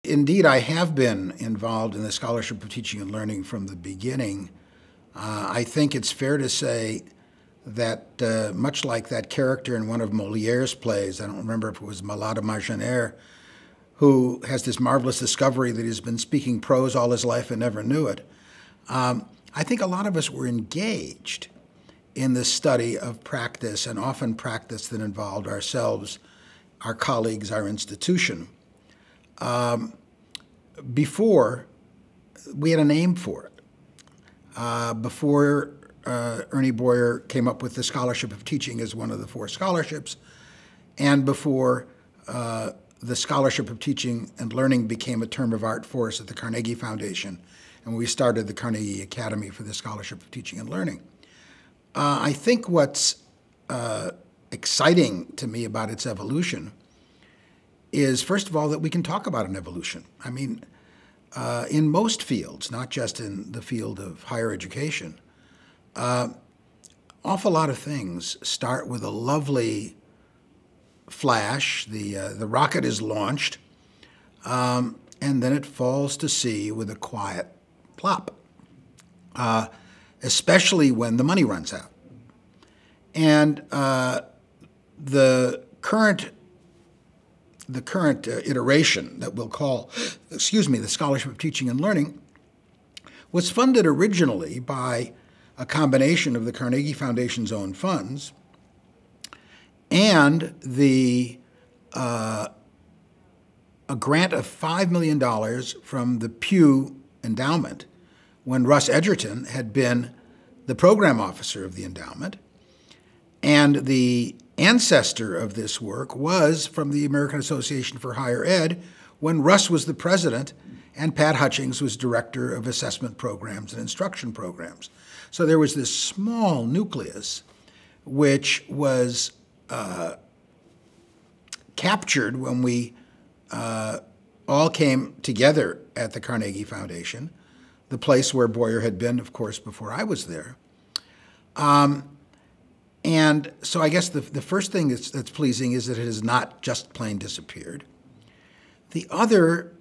indeed, I have been involved in the scholarship of teaching and learning from the beginning. I think it's fair to say that much like that character in one of Moliere's plays, I don't remember if it was Malade Imaginaire, who has this marvelous discovery that he's been speaking prose all his life and never knew it. I think a lot of us were engaged in the study of practice, and often practice that involved ourselves, our colleagues, our institution. Before, we had a name for it. Before Ernie Boyer came up with the Scholarship of Teaching as one of the 4 scholarships, and before the Scholarship of Teaching and Learning became a term of art for us at the Carnegie Foundation, and we started the Carnegie Academy for the Scholarship of Teaching and Learning. I think what's exciting to me about its evolution is, first of all, that we can talk about an evolution. I mean, in most fields, not just in the field of higher education, awful lot of things start with a lovely flash, the rocket is launched, and then it falls to sea with a quiet plop, especially when the money runs out. And the current iteration that we'll call, the Scholarship of Teaching and Learning, was funded originally by a combination of the Carnegie Foundation's own funds and a grant of $5 million from the Pew Endowment when Russ Edgerton had been the program officer of the endowment. And the ancestor of this work was from the American Association for Higher Ed when Russ was the president and Pat Hutchings was director of assessment programs and instruction programs. So there was this small nucleus which was captured when we all came together at the Carnegie Foundation, the place where Boyer had been, of course, before I was there. And so I guess the first thing that's pleasing is that it has not just plain disappeared. The other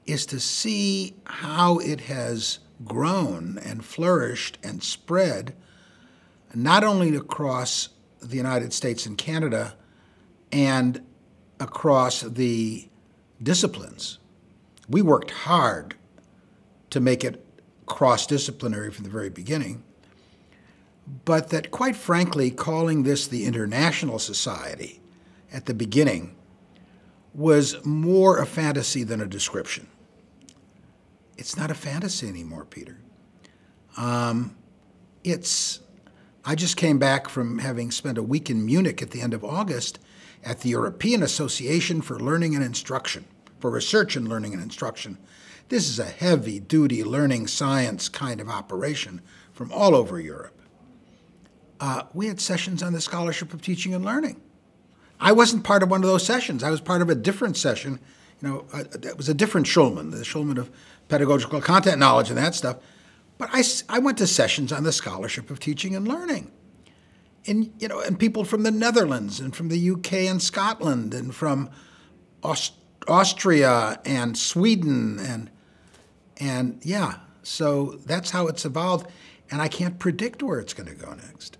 is to see how it has grown and flourished and spread, not only across the United States and Canada and across the disciplines. We worked hard to make it cross-disciplinary from the very beginning, but that, quite frankly, calling this the International Society at the beginning was more a fantasy than a description. It's not a fantasy anymore, Peter. I just came back from having spent a week in Munich at the end of August at the European Association for Learning and Instruction, for Research in Learning and Instruction. This is a heavy-duty learning science kind of operation from all over Europe. We had sessions on the Scholarship of Teaching and Learning. I wasn't part of one of those sessions. I was part of a different session. It was a different Schulman, the Schulman of pedagogical content knowledge and that stuff. But I went to sessions on the Scholarship of Teaching and Learning. And people from the Netherlands and from the UK and Scotland and from Austria and Sweden and yeah, so that's how it's evolved. And I can't predict where it's going to go next.